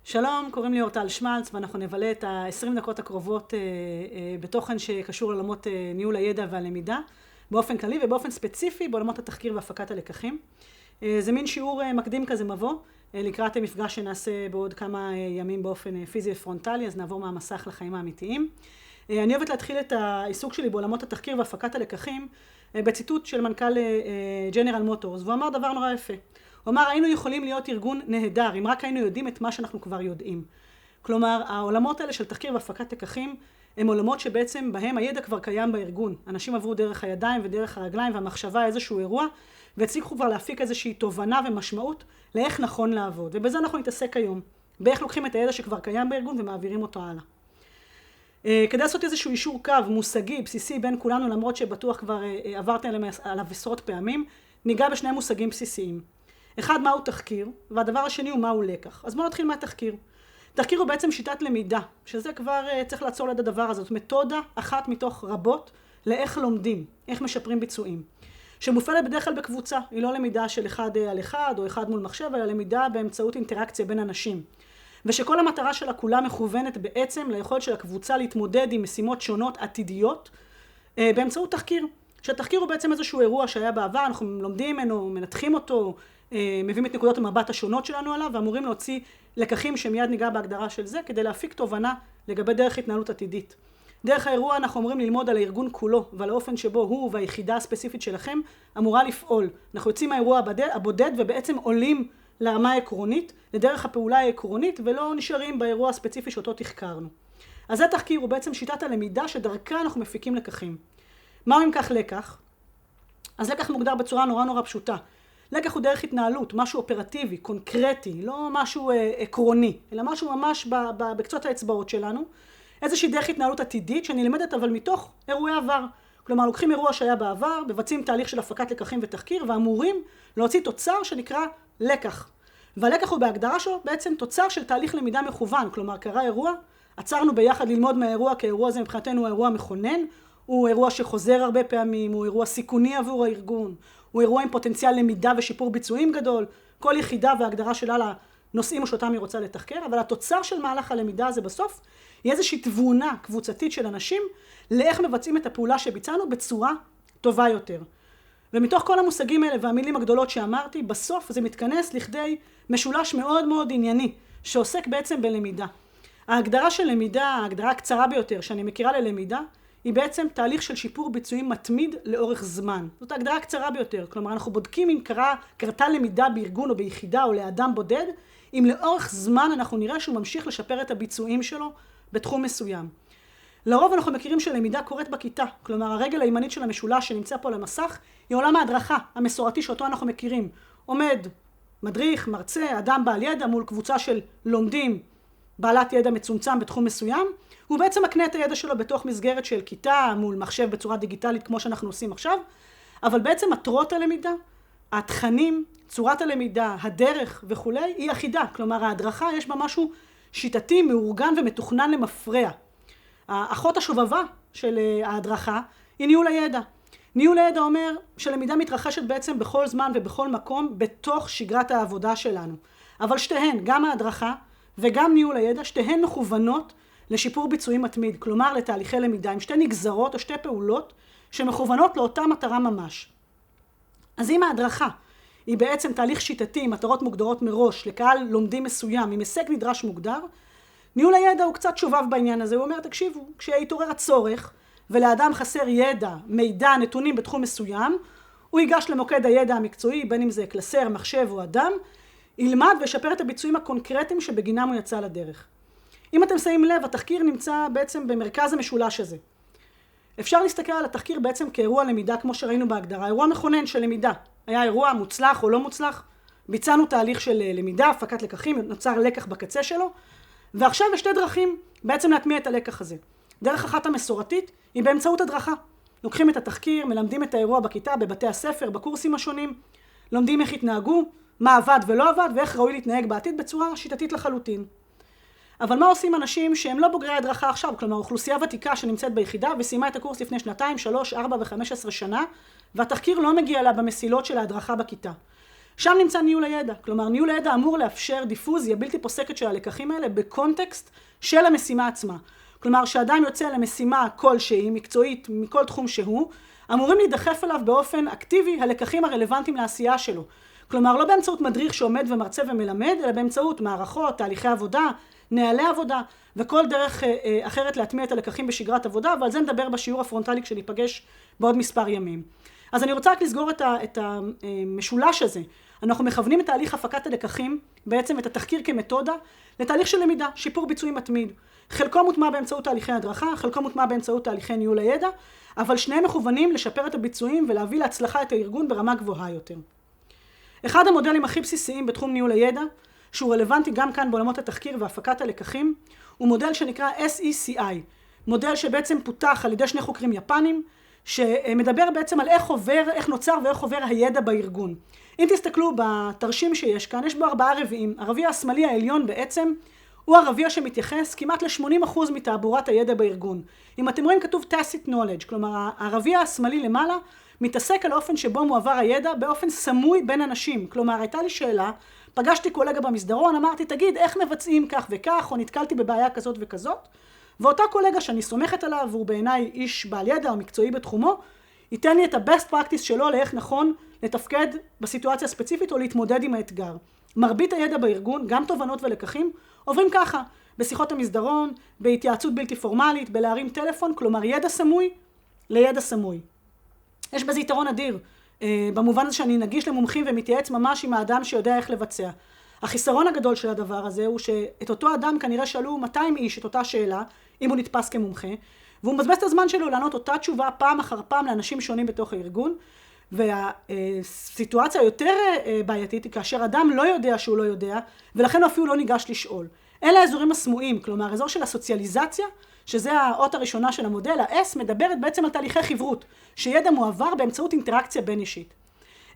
שלום, קוראים לי אורטל שמלץ ואנחנו נבלה את ה-20 דקות הקרובות בתוכן שקשור לעולמות ניהול הידע והלמידה באופן כללי ובאופן ספציפי בעולמות התחקיר והפקת הלקחים. זה מין שיעור מקדים כזה מבוא לקראת המפגש שנעשה בעוד כמה ימים באופן פיזי ופרונטלי, אז נעבור מהמסך לחיים האמיתיים. אני אוהבת להתחיל את העיסוק שלי בעולמות התחקיר והפקת הלקחים בציטוט של מנכ"ל ג'נרל מוטורס, והוא אמר דבר נורא יפה. הוא אמר, היינו יכולים להיות ארגון נהדר, אם רק היינו יודעים את מה שאנחנו כבר יודעים. כלומר, העולמות האלה של תחקיר והפקת לקחים, הם עולמות שבעצם בהם הידע כבר קיים בארגון. אנשים עברו דרך הידיים ודרך הרגליים והמחשבה איזשהו אירוע, והצליחו כבר להפיק איזושהי תובנה ומשמעות לאיך נכון לעבוד. ובזה אנחנו נתעסק היום, באיך לוקחים את הידע שכבר קיים בארגון ומעבירים אותו הלאה. כדי לעשות איזשהו אישור קו מושגי, בסיסי בין כולנו, למרות שבטוח כבר עברתם עליו עשרות פעמים, ניגע בשני מושגים בסיסיים. אחד, מהו תחקיר, והדבר השני הוא מהו לקח. אז בואו נתחיל מהתחקיר. תחקיר הוא בעצם שיטת למידה, שזה כבר צריך לעצור ליד הדבר הזה. זאת מתודה אחת מתוך רבות לאיך לומדים, איך משפרים ביצועים. שמופעלת בדרך כלל בקבוצה, היא לא למידה של אחד על אחד או אחד מול מחשב, אלא למידה באמצעות אינטראקציה בין אנשים. ושכל המטרה שלה כולה מכוונת בעצם ליכולת של הקבוצה להתמודד עם משימות שונות עתידיות באמצעות תחקיר. שהתחקיר הוא בעצם איזשהו אירוע שהיה בעבר, אנחנו לומדים ממנו, מנתחים אותו, מביאים את נקודות המבט השונות שלנו עליו, ואמורים להוציא לקחים שמיד ניגע בהגדרה של זה, כדי להפיק תובנה לגבי דרך התנהלות עתידית. דרך האירוע אנחנו אומרים ללמוד על הארגון כולו, ועל האופן שבו הוא והיחידה הספציפית שלכם אמורה לפעול. אנחנו יוצאים מהאירוע הבודד ובעצם עולים לרמה העקרונית, לדרך הפעולה העקרונית, ולא נשארים באירוע הספציפי שאותו תחקרנו. אז זה תחקיר, הוא בעצם שיטת הלמידה שדרכה אנחנו מפיקים לקחים. מהו אם כך לקח? אז לקח מוגדר בצורה נורא פשוטה. לקח הוא דרך התנהלות, משהו אופרטיבי, קונקרטי, לא משהו עקרוני, אלא משהו ממש בקצות האצבעות שלנו. איזושהי דרך התנהלות עתידית שנלמדת אבל מתוך אירועי עבר. כלומר, לוקחים אירוע שהיה בעבר, מבצעים תהליך של הפקת לקחים ותחקיר, ואמורים להוציא תוצר שנקרא לקח. והלקח הוא בהגדרה שלו בעצם תוצר של תהליך למידה מכוון. כלומר, קרה אירוע, עצרנו ביחד ללמוד מהאירוע, כי האירוע הזה מבחינתנו הוא אירוע מכונן, הוא אירוע שחוזר הרבה פעמים, הוא אירוע סיכוני עבור הארגון, הוא אירוע עם פוטנציאל למידה ושיפור ביצועים גדול. כל יחידה וההגדרה שלה לנושאים שאותם היא רוצה לתחקר, אבל התוצר של מהלך הלמידה הזה בסוף היא איזושהי תבונה קבוצתית של אנשים לאיך מבצעים את הפעולה שביצענו בצורה טובה יותר. ומתוך כל המושגים האלה והמילים הגדולות שאמרתי, בסוף זה מתכנס לכדי משולש מאוד ענייני, שעוסק בעצם בלמידה. ההגדרה של למידה, ההגדרה הקצרה ביותר שאני מכירה ללמידה, היא בעצם תהליך של שיפור ביצועים מתמיד לאורך זמן. זאת ההגדרה הקצרה ביותר. כלומר, אנחנו בודקים אם קרתה למידה בארגון או ביחידה או לאדם בודד, אם לאורך זמן אנחנו נראה שהוא ממשיך לשפר את הביצועים שלו בתחום מסוים. לרוב אנחנו מכירים שלמידה קורית בכיתה. כלומר, הרגל הימנית של המשולש שנמצא פה על המסך, היא עולם ההדרכה המסורתי שאותו אנחנו מכירים. עומד מדריך, מרצה, אדם בעל ידע מול קבוצה של לומדים, בעלת ידע מצומצם בתחום מסוים, הוא בעצם מקנה את הידע שלו בתוך מסגרת של כיתה, מול מחשב בצורה דיגיטלית כמו שאנחנו עושים עכשיו, אבל בעצם מטרות הלמידה, התכנים, צורת הלמידה, הדרך וכו', היא אחידה. כלומר, ההדרכה יש בה משהו שיטתי, מאורגן ומתוכנן למפרע. האחות השובבה של ההדרכה היא ניהול הידע. ניהול הידע אומר שלמידה מתרחשת בעצם בכל זמן ובכל מקום בתוך שגרת העבודה שלנו. אבל שתיהן, גם ההדרכה וגם ניהול הידע, שתיהן מכוונות לשיפור ביצועים מתמיד, כלומר לתהליכי למידה, עם שתי נגזרות או שתי פעולות שמכוונות לאותה מטרה ממש. אז אם ההדרכה היא בעצם תהליך שיטתי עם מטרות מוגדרות מראש לקהל לומדים מסוים, עם הישג נדרש מוגדר, ניהול הידע הוא קצת שובב בעניין הזה. הוא אומר, תקשיבו, כשיתעורר הצורך ולאדם חסר ידע, מידע, נתונים בתחום מסוים, הוא ייגש למוקד הידע המקצועי, בין אם זה קלסר, מחשב או אדם, ילמד וישפר את הביצועים הקונקרטיים שבגינם הוא יצא לדרך. אם אתם שמים לב, התחקיר נמצא בעצם במרכז המשולש הזה. אפשר להסתכל על התחקיר בעצם כאירוע למידה, כמו שראינו בהגדרה, אירוע מכונן של למידה. היה אירוע מוצלח או לא מוצלח, ביצענו תהליך של למידה, הפקת לקחים, נוצר לקח בקצה שלו, ועכשיו יש שתי דרכים בעצם להטמיע את הלקח הזה. דרך אחת המסורתית היא באמצעות הדרכה. לוקחים את התחקיר, מלמדים את האירוע בכיתה, בבתי הספר, בקורסים השונים, לומדים איך התנהגו, מה עבד ולא עבד, ואיך ראוי להתנהג בעתיד בצורה שיטתית לחלוטין. אבל מה עושים אנשים שהם לא בוגרי הדרכה עכשיו? כלומר, אוכלוסייה ותיקה שנמצאת ביחידה וסיימה את הקורס לפני 2, 3, 4 ו-15 שנה, והתחקיר לא מגיע לה במסילות של ההדרכה בכיתה. שם נמצא ניהול הידע. כלומר, ניהול הידע אמור לאפשר דיפוזיה בלתי פוסקת של הלקחים האלה בקונטקסט של המשימה עצמה. כלומר, שאדם יוצא למשימה כלשהי, מקצועית, מכל תחום שהוא, אמורים להידחף אליו באופן אקטיבי הלקחים הרלוונטיים לעשייה שלו. כלומר, לא באמצעות מדריך שעומד ומרצה ומלמד, אלא באמצעות מערכות, תהליכי עבודה, נהלי עבודה, וכל דרך אחרת להטמיע את הלקחים בשגרת עבודה, ועל זה נדבר בשיעור הפרונטלי כשניפגש בעוד מספר ימים. אז אני רוצה רק לסגור את המשולש הזה. אנחנו מכוונים את תהליך הפקת הלקחים, בעצם את התחקיר כמתודה, לתהליך של למידה, שיפור ביצועי מתמיד. חלקו מוטמע באמצעות תהליכי הדרכה, חלקו מוטמע באמצעות תהליכי ניהול הידע, אבל שניהם מכוונים לשפר את הביצועים ולהביא להצלחה את הארגון ברמה גבוהה יותר. אחד המודלים הכי בסיסיים בתחום ניהול הידע, שהוא רלוונטי גם כאן בעולמות התחקיר והפקת הלקחים, הוא מודל שנקרא SECI, מודל שבעצם פותח על ידי שני חוקרים יפנים, שמדבר בעצם על איך נוצר ואיך עובר הידע בארגון. אם תסתכלו בתרשים שיש כאן, יש בו 4 רביעים. הרביע השמאלי העליון בעצם הוא הרביע שמתייחס כמעט ל-80% מתעבורת הידע בארגון. אם אתם רואים כתוב tacit knowledge, כלומר הרביע השמאלי למעלה מתעסק על האופן שבו מועבר הידע באופן סמוי בין אנשים. כלומר, הייתה לי שאלה, פגשתי קולגה במסדרון, אמרתי, תגיד, איך מבצעים כך וכך, או נתקלתי בבעיה כזאת וכזאת, ואותה קולגה שאני סומכת עליו, והוא בעיניי איש בעל ידע או מקצועי בתחומו, ייתן לי את ה-best practice שלו לאיך נכון לתפקד בסיטואציה הספציפית או להתמודד עם האתגר. מרבית הידע בארגון, גם תובנות ולקחים, עוברים ככה, בשיחות המסדרון, בהתייעצות בלתי פורמלית, בלהרים טלפון, כלומר ידע סמוי לידע סמוי. יש בזה יתרון אדיר, במובן הזה שאני נגיש למומחים ומתייעץ ממש עם האדם שיודע איך לבצע. החיסרון הגדול של הדבר הזה הוא שאת אותו אדם כנראה שאלו 200 איש את אותה שאלה, אם הוא נתפס כמומחה, והוא מבזבז את הזמן שלו לענות אותה תשובה פעם אחר פעם לאנשים שונים בתוך הארגון, והסיטואציה היותר בעייתית היא כאשר אדם לא יודע שהוא לא יודע, ולכן הוא אפילו לא ניגש לשאול. אלה האזורים הסמויים, כלומר האזור של הסוציאליזציה, שזה האות הראשונה של המודל, ה-S מדברת בעצם על תהליכי חברות, שידע מועבר באמצעות אינטראקציה בין אישית.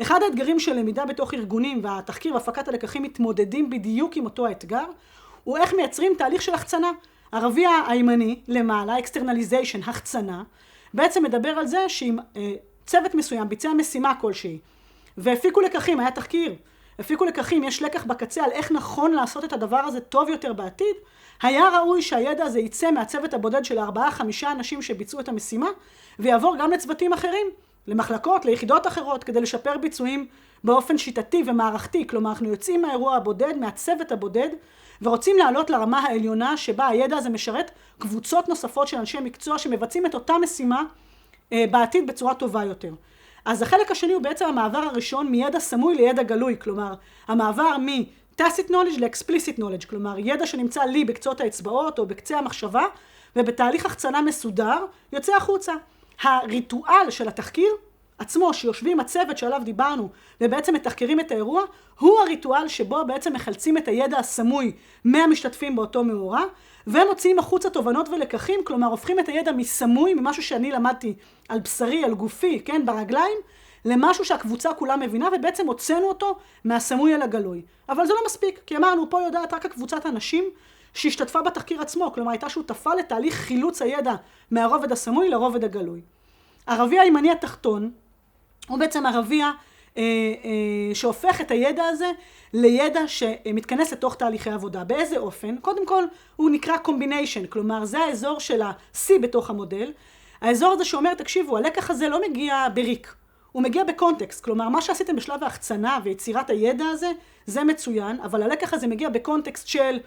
אחד האתגרים של למידה בתוך ארגונים והתחקיר והפקת הלקחים מתמודדים בדיוק עם אותו האתגר, הוא איך מייצרים תהליך של החצנה. הרביע הימני למעלה, externalization, החצנה, בעצם מדבר על זה שאם צוות מסוים ביצע משימה כלשהי, והפיקו לקחים, היה תחקיר, הפיקו לקחים, יש לקח בקצה על איך נכון לעשות את הדבר הזה טוב יותר בעתיד, היה ראוי שהידע הזה יצא מהצוות הבודד של 4-5 אנשים שביצעו את המשימה, ויעבור גם לצוותים אחרים, למחלקות, ליחידות אחרות, כדי לשפר ביצועים באופן שיטתי ומערכתי. כלומר, אנחנו יוצאים מהאירוע הבודד, מהצוות הבודד, ורוצים לעלות לרמה העליונה שבה הידע הזה משרת קבוצות נוספות של אנשי מקצוע שמבצעים את אותה משימה בעתיד בצורה טובה יותר. אז החלק השני הוא בעצם המעבר הראשון מידע סמוי לידע גלוי, כלומר, המעבר מ-tacit knowledge ל-explicit knowledge, כלומר, ידע שנמצא לי בקצות האצבעות או בקצה המחשבה, ובתהליך החצנה מסודר יוצא החוצה. הריטואל של התחקיר עצמו, שיושבים הצוות שעליו דיברנו, ובעצם מתחקרים את האירוע, הוא הריטואל שבו בעצם מחלצים את הידע הסמוי מהמשתתפים באותו מאורע, ומוציאים החוצה תובנות ולקחים, כלומר הופכים את הידע מסמוי, ממשהו שאני למדתי על בשרי, על גופי, כן, ברגליים, למשהו שהקבוצה כולה מבינה, ובעצם הוצאנו אותו מהסמוי אל הגלוי. אבל זה לא מספיק, כי אמרנו, פה יודעת רק הקבוצת אנשים שהשתתפה בתחקיר עצמו, כלומר הייתה שותפה לתהליך חילוץ הידע מהרובד הסמוי לרובד הגלוי. הרביע הימני התחתון, הוא בעצם הרביע שהופך את הידע הזה לידע שמתכנס לתוך תהליכי עבודה. באיזה אופן? קודם כל הוא נקרא combination, כלומר זה האזור של ה-C בתוך המודל. האזור הזה שאומר, תקשיבו, הלקח הזה לא מגיע בריק, הוא מגיע בקונטקסט, כלומר מה שעשיתם בשלב ההחצנה ויצירת הידע הזה, זה מצוין, אבל הלקח הזה מגיע בקונטקסט של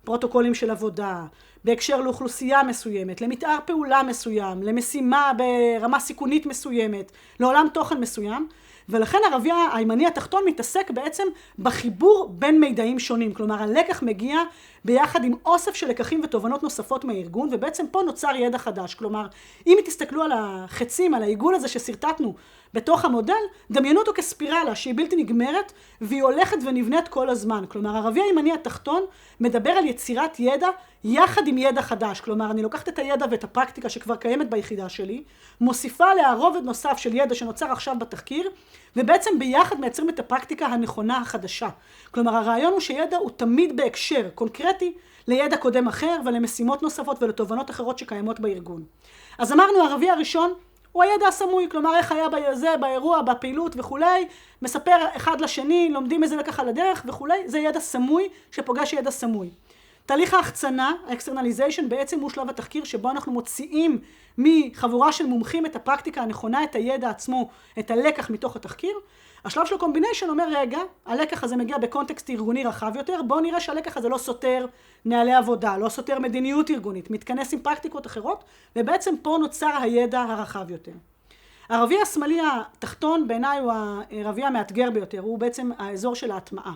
פרוטוקולים של עבודה, בהקשר לאוכלוסייה מסוימת, למתאר פעולה מסוים, למשימה ברמה סיכונית מסוימת, לעולם תוכן מסוים, ולכן הרביע הימני התחתון מתעסק בעצם בחיבור בין מידעים שונים, כלומר הלקח מגיע ביחד עם אוסף של לקחים ותובנות נוספות מהארגון, ובעצם פה נוצר ידע חדש, כלומר אם תסתכלו על החצים, על העיגול הזה שסרטטנו בתוך המודל, דמיינו אותו כספירלה שהיא בלתי נגמרת, והיא הולכת ונבנית כל הזמן, כלומר הרביע הימני התחתון מדבר על יצירת ידע יחד עם ידע חדש, כלומר אני לוקחת את הידע ואת הפרקטיקה שכבר קיימת ביחידה שלי, מוסיפה עליה רובד נוסף של ידע שנוצר עכשיו בתחקיר, ובעצם ביחד מייצרים את הפרקטיקה הנכונה החדשה. כלומר הרעיון הוא שידע הוא תמיד בהקשר קונקרטי לידע קודם אחר ולמשימות נוספות ולתובנות אחרות שקיימות בארגון. אז אמרנו הרביע הראשון הוא הידע הסמוי, כלומר איך היה בזה, באירוע, בפעילות וכולי, מספר אחד לשני, לומדים איזה לקח על הדרך וכולי, זה ידע סמוי שפוגש ידע סמוי. תהליך ההחצנה, ה-externalization, בעצם הוא שלב התחקיר שבו אנחנו מוציאים מחבורה של מומחים את הפרקטיקה הנכונה, את הידע עצמו, את הלקח מתוך התחקיר. השלב של הקומבינשן אומר, רגע, הלקח הזה מגיע בקונטקסט ארגוני רחב יותר, בואו נראה שהלקח הזה לא סותר נהלי עבודה, לא סותר מדיניות ארגונית, מתכנס עם פרקטיקות אחרות, ובעצם פה נוצר הידע הרחב יותר. הרביע השמאלי התחתון בעיניי הוא הרביע המאתגר ביותר, הוא בעצם האזור של ההטמעה.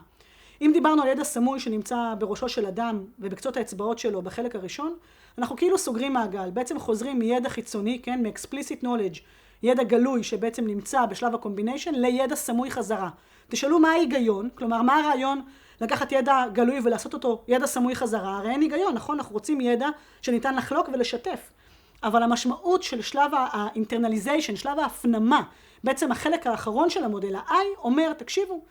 אם דיברנו על ידע סמוי שנמצא בראשו של אדם ובקצות האצבעות שלו בחלק הראשון, אנחנו כאילו סוגרים מעגל, בעצם חוזרים מידע חיצוני, כן, מ-explicit knowledge, ידע גלוי שבעצם נמצא בשלב הקומביניישן, לידע סמוי חזרה. תשאלו מה ההיגיון, כלומר מה הרעיון לקחת ידע גלוי ולעשות אותו ידע סמוי חזרה, הרי אין היגיון, נכון? אנחנו רוצים ידע שניתן לחלוק ולשתף. אבל המשמעות של שלב ה-internalization, שלב ההפנמה, בעצם החלק האחרון של המודל ה-I אומר, תקשיבו,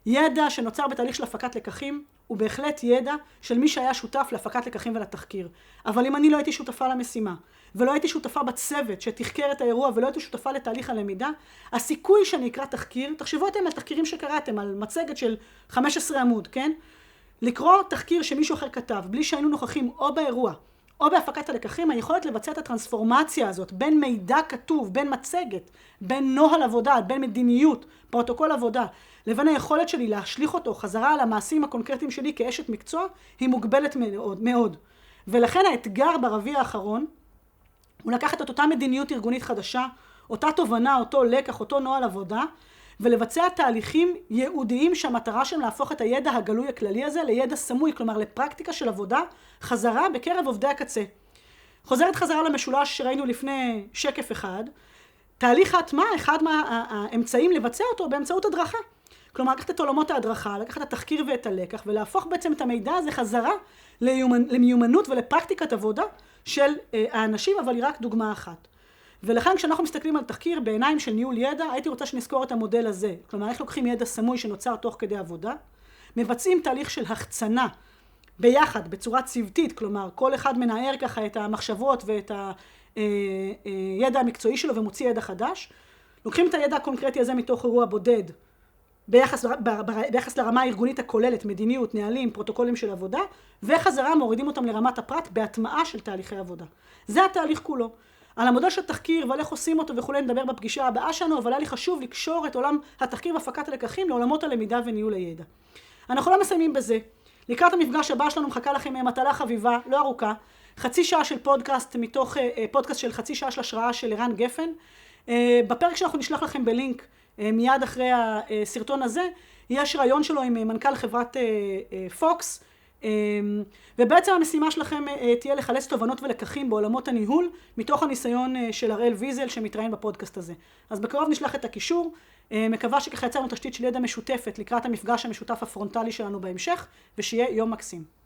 ידע שנוצר בתהליך של הפקת לקחים הוא בהחלט ידע של מי שהיה שותף להפקת לקחים ולתחקיר. אבל אם אני לא הייתי שותפה למשימה, ולא הייתי שותפה בצוות שתחקר את האירוע ולא הייתי שותפה לתהליך הלמידה, הסיכוי שאני אקרא תחקיר, תחשבו אתם על תחקירים שקראתם, על מצגת של 15 עמוד, כן? לקרוא תחקיר שמישהו אחר כתב, בלי שהיינו נוכחים או באירוע, או בהפקת הלקחים, היכולת לבצע את הטרנספורמציה הזאת בין מידע כתוב, בין מצגת, בין נוהל עבודה, בין מדיניות, פרוטוקול עבודה, לבין היכולת שלי להשליך אותו חזרה על המעשים הקונקרטיים שלי כאשת מקצוע, היא מוגבלת מאוד, מאוד. ולכן האתגר ברביע האחרון, הוא לקחת את אותה מדיניות ארגונית חדשה, אותה תובנה, אותו לקח, אותו נוהל עבודה, ולבצע תהליכים ייעודיים שהמטרה שלהם להפוך את הידע הגלוי הכללי הזה לידע סמוי, כלומר לפרקטיקה של עבודה חזרה בקרב עובדי הקצה. חוזרת חזרה למשולש שראינו לפני שקף אחד, תהליך ההטמעה, אחד מהאמצעים לבצע אותו באמצעות הדרכה. כלומר, לקחת את עולמות ההדרכה, לקחת את התחקיר ואת הלקח, ולהפוך בעצם את המידע הזה חזרה למיומנות ולפרקטיקת עבודה של האנשים, אבל היא רק דוגמה אחת. ולכן כשאנחנו מסתכלים על תחקיר בעיניים של ניהול ידע, הייתי רוצה שנזכור את המודל הזה. כלומר, איך לוקחים ידע סמוי שנוצר תוך כדי עבודה, מבצעים תהליך של החצנה ביחד, בצורה צוותית, כלומר, כל אחד מנער ככה את המחשבות ואת הידע המקצועי שלו ומוציא ידע חדש, לוקחים את הידע הקונקרטי הזה מתוך אירוע בודד, ביחס לרמה הארגונית הכוללת, מדיניות, נהלים, פרוטוקולים של עבודה, וחזרה מורידים אותם לרמת הפרט בהטמעה של תהליכי עבודה. זה התהליך כולו. על המודל של תחקיר ועל איך עושים אותו וכולי נדבר בפגישה הבאה שלנו, אבל היה לי חשוב לקשור את עולם התחקיר והפקת הלקחים לעולמות הלמידה וניהול הידע. אנחנו לא מסיימים בזה. לקראת המפגש הבא שלנו מחכה לכם מטלה חביבה, לא ארוכה, חצי שעה של פודקאסט מתוך פודקאסט של חצי שעה של השראה של ערן גפן. בפרק שאנחנו נשלח לכם בלינק מיד אחרי הסרטון הזה, יש רעיון שלו עם מנכ"ל חברת פוקס, ובעצם המשימה שלכם תהיה לחלץ תובנות ולקחים בעולמות הניהול, מתוך הניסיון של הראל ויזל שמתראיין בפודקאסט הזה. אז בקרוב נשלח את הקישור, מקווה שככה יצרנו תשתית של ידע משותפת לקראת המפגש המשותף הפרונטלי שלנו בהמשך, ושיהיה יום מקסים.